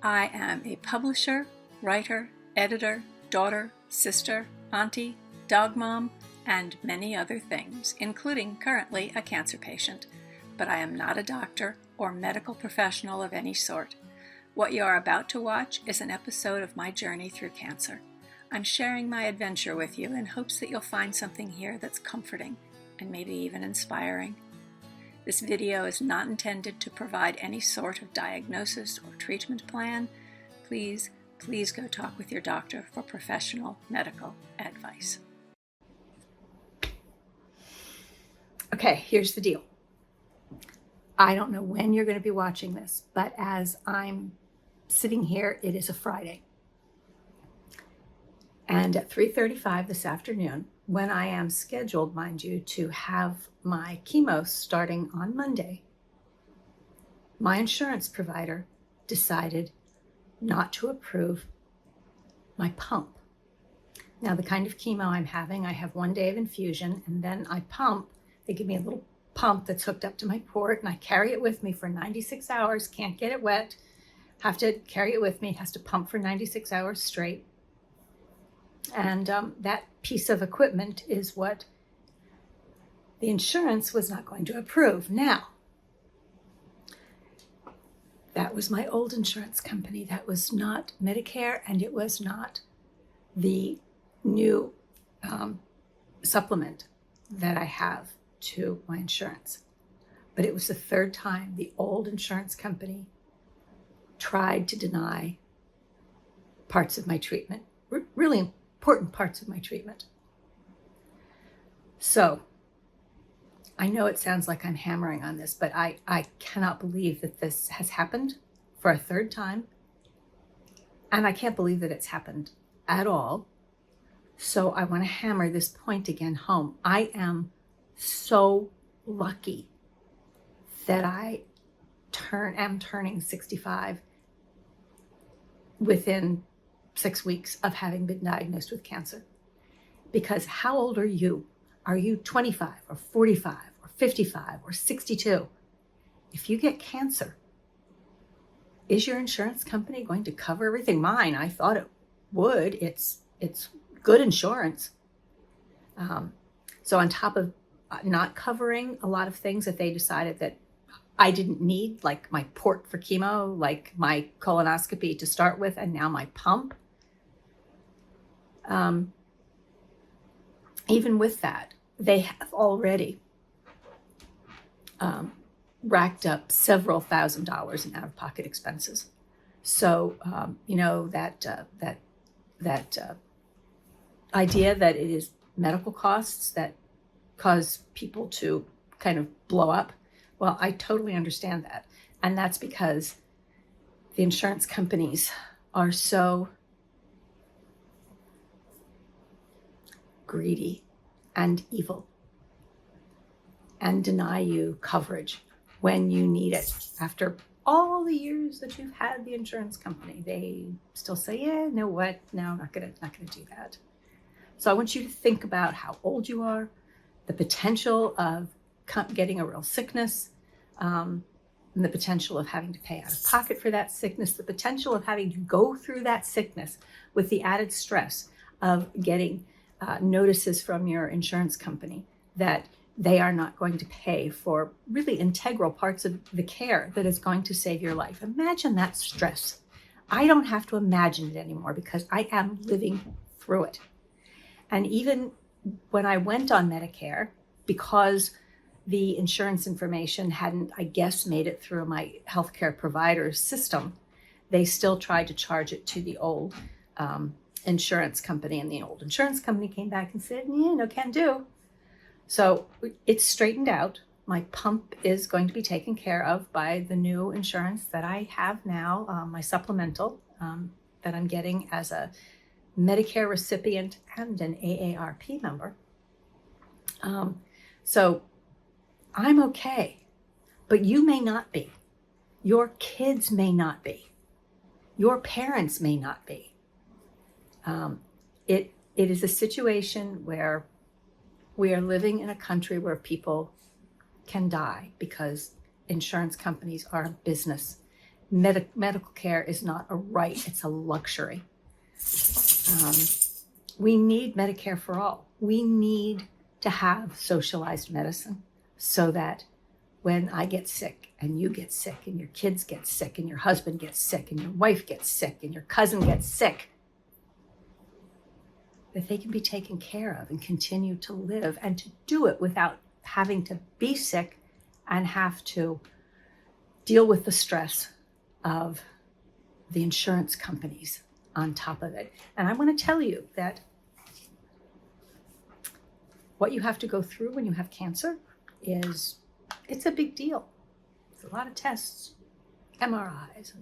I am a publisher, writer, editor, daughter, sister, auntie, dog mom, and many other things, including currently a cancer patient. But I am not a doctor or medical professional of any sort. What you are about to watch is an episode of my journey through cancer. I'm sharing my adventure with you in hopes that you'll find something here that's comforting and maybe even inspiring. This video is not intended to provide any sort of diagnosis or treatment plan. Please go talk with your doctor for professional medical advice. Okay, here's the deal. I don't know when you're going to be watching this, but as I'm sitting here, it is a Friday. And at 3:35 this afternoon, when I am scheduled, mind you, to have my chemo starting on Monday, my insurance provider decided not to approve my pump. Now, the kind of chemo I'm having, I have 1 day of infusion, and then I pump. They give me a little pump that's hooked up to my port, and I carry it with me for 96 hours, can't get it wet, have to carry it with me. It has to pump for 96 hours straight. And that piece of equipment is what the insurance was not going to approve. Now, that was my old insurance company. That was not Medicare, and it was not the new supplement that I have to my insurance. But it was the third time the old insurance company tried to deny parts of my treatment, really important parts of my treatment. So I know it sounds like I'm hammering on this, but I cannot believe that this has happened for a third time. And I can't believe that it's happened at all. So I want to hammer this point again home. I am so lucky that I am turning 65 within 6 weeks of having been diagnosed with cancer. Because how old are you? Are you 25 or 45 or 55 or 62? If you get cancer, is your insurance company going to cover everything? Mine, I thought it would. It's good insurance. So on top of not covering a lot of things that they decided that I didn't need, like my port for chemo, like my colonoscopy to start with, and now my pump. Even with that, they have already racked up several $1,000s in out-of-pocket expenses. So that idea that it is medical costs that cause people to kind of blow up. Well, I totally understand that. And that's because the insurance companies are so greedy and evil and deny you coverage when you need it. After all the years that you've had the insurance company, they still say, yeah, no, what? No, I'm not gonna do that. So I want you to think about how old you are, the potential of getting a real sickness, and the potential of having to pay out of pocket for that sickness, the potential of having to go through that sickness with the added stress of getting notices from your insurance company that they are not going to pay for really integral parts of the care that is going to save your life. Imagine that stress. I don't have to imagine it anymore because I am living through it. And even when I went on Medicare, because the insurance information hadn't, I guess, made it through my healthcare provider's system, they still tried to charge it to the old insurance company. And the old insurance company came back and said, yeah, no can do. So it's straightened out. My pump is going to be taken care of by the new insurance that I have now, my supplemental that I'm getting as a Medicare recipient and an AARP member. So I'm okay, but you may not be. Your kids may not be. Your parents may not be. It is a situation where we are living in a country where people can die because insurance companies are a business. medical care is not a right, it's a luxury. We need Medicare for all. We need to have socialized medicine so that when I get sick and you get sick and your kids get sick and your husband gets sick and your wife gets sick and your cousin gets sick, that they can be taken care of and continue to live, and to do it without having to be sick and have to deal with the stress of the insurance companies on top of it. And I want to tell you that what you have to go through when you have cancer it's a big deal. It's a lot of tests, MRIs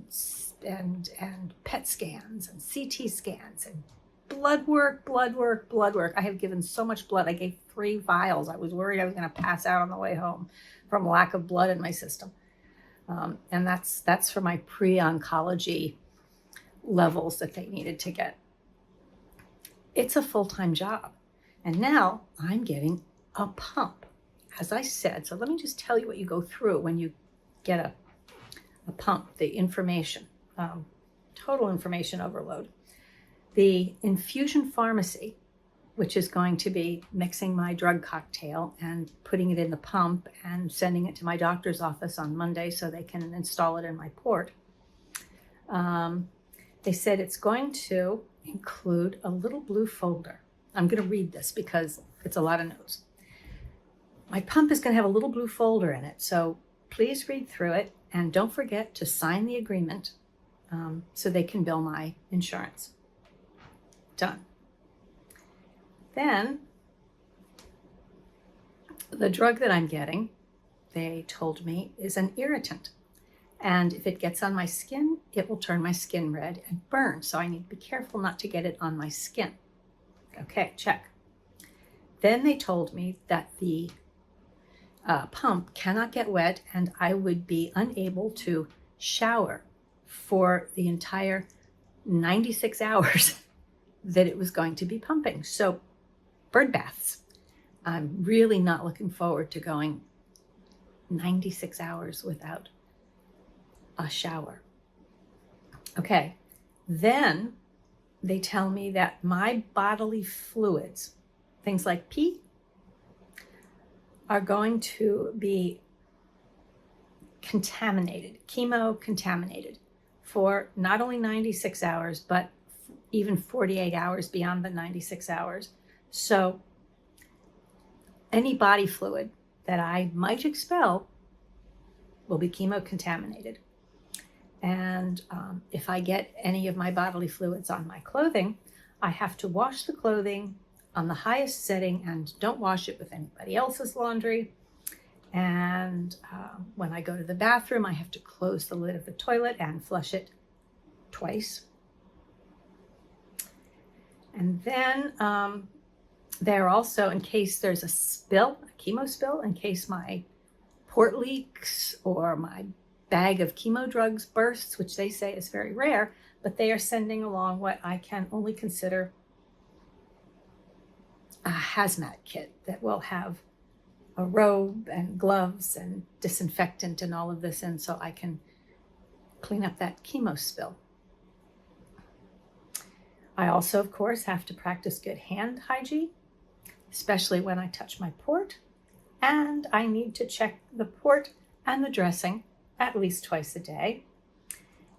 and PET scans and CT scans and blood work. I have given so much blood. I gave 3 vials. I was worried I was going to pass out on the way home from lack of blood in my system. And that's for my pre-oncology levels that they needed to get. It's a full-time job. And now I'm getting a pump, as I said. So let me just tell you what you go through when you get a pump, the information, total information overload. The infusion pharmacy, which is going to be mixing my drug cocktail and putting it in the pump and sending it to my doctor's office on Monday so they can install it in my port. They said it's going to include a little blue folder. I'm going to read this because it's a lot of notes. My pump is going to have a little blue folder in it, so please read through it and don't forget to sign the agreement so they can bill my insurance. Done. Then the drug that I'm getting, they told me, is an irritant. And if it gets on my skin, it will turn my skin red and burn. So I need to be careful not to get it on my skin. Okay, check. Then they told me that the pump cannot get wet and I would be unable to shower for the entire 96 hours that it was going to be pumping. So bird baths. I'm really not looking forward to going 96 hours without a shower. Okay, then they tell me that my bodily fluids, things like pee, are going to be contaminated, chemo contaminated, for not only 96 hours, but even 48 hours beyond the 96 hours. So any body fluid that I might expel will be chemo contaminated. And if I get any of my bodily fluids on my clothing, I have to wash the clothing on the highest setting and don't wash it with anybody else's laundry. And when I go to the bathroom, I have to close the lid of the toilet and flush it twice. And then they're also, in case there's a spill, a chemo spill, in case my port leaks or my bag of chemo drugs bursts, which they say is very rare, but they are sending along what I can only consider a hazmat kit that will have a robe and gloves and disinfectant and all of this in, so I can clean up that chemo spill. I also, of course, have to practice good hand hygiene, especially when I touch my port, and I need to check the port and the dressing at least twice a day.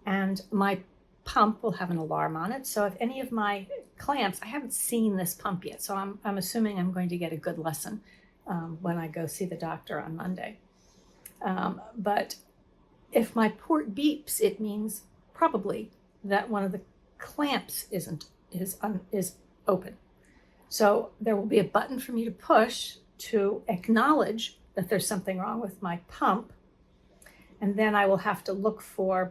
And my pump will have an alarm on it, so if any of my clamps, I haven't seen this pump yet, so I'm assuming I'm going to get a good lesson when I go see the doctor on Monday. But if my port beeps, it means probably that one of the clamps is open. So there will be a button for me to push to acknowledge that there's something wrong with my pump, and then I will have to look for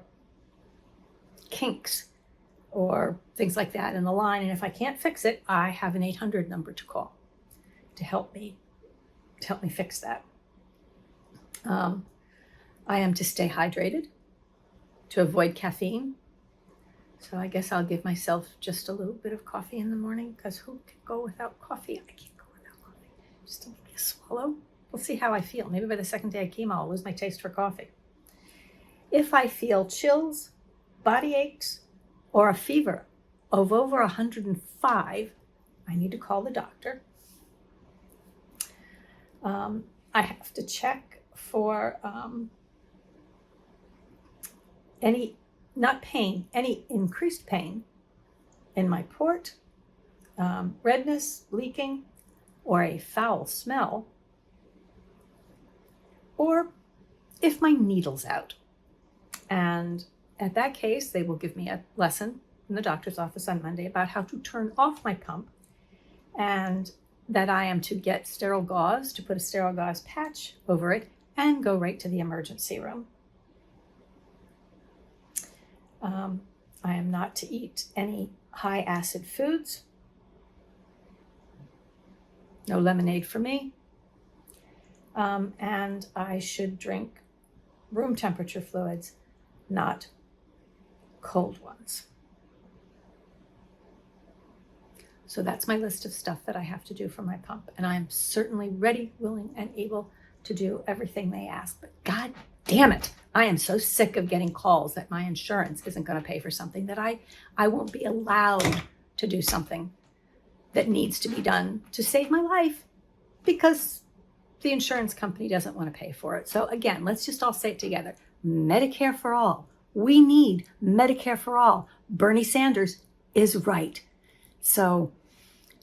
kinks or things like that in the line. And if I can't fix it, I have an 800 number to call to help me fix that. I am to stay hydrated, to avoid caffeine. So I guess I'll give myself just a little bit of coffee in the morning, because who can go without coffee? I can't go without coffee. Just to maybe a swallow. We'll see how I feel. Maybe by the second day of chemo, I'll lose my taste for coffee. If I feel chills, body aches, or a fever of over 105, I need to call the doctor. I have to check for any increased pain in my port, redness, leaking, or a foul smell, or if my needle's out. And at that case, they will give me a lesson in the doctor's office on Monday about how to turn off my pump, and that I am to get sterile gauze, to put a sterile gauze patch over it, and go right to the emergency room. I am not to eat any high acid foods. No lemonade for me. And I should drink room temperature fluids, not cold ones. So that's my list of stuff that I have to do for my pump. And I'm certainly ready, willing, and able to do everything they ask. But God damn it, I am so sick of getting calls that my insurance isn't going to pay for something, that I won't be allowed to do something that needs to be done to save my life because the insurance company doesn't want to pay for it. So again, let's just all say it together. Medicare for all. We need Medicare for all. Bernie Sanders is right. So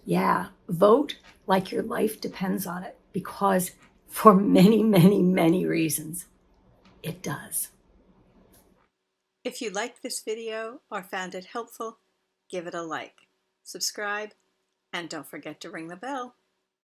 yeah, vote like your life depends on it, because for many, many, many reasons, it does. If you liked this video or found it helpful, give it a like, subscribe, and don't forget to ring the bell.